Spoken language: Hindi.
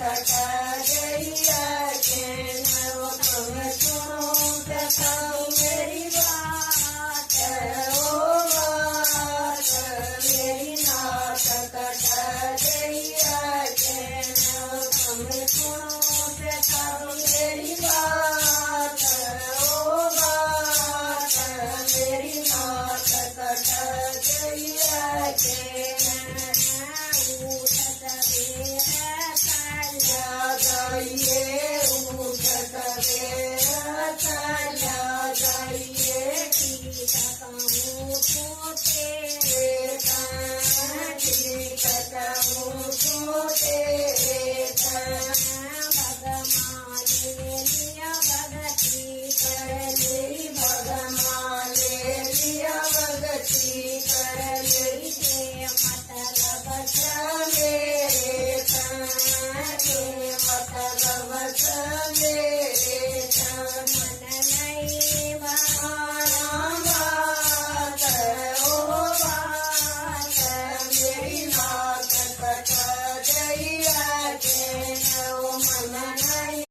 कटा गैया के नव तुम सुनो तथा मेरी बात ओ बात मेरी नाथ कटा गैया के नव तुम सुनो तथा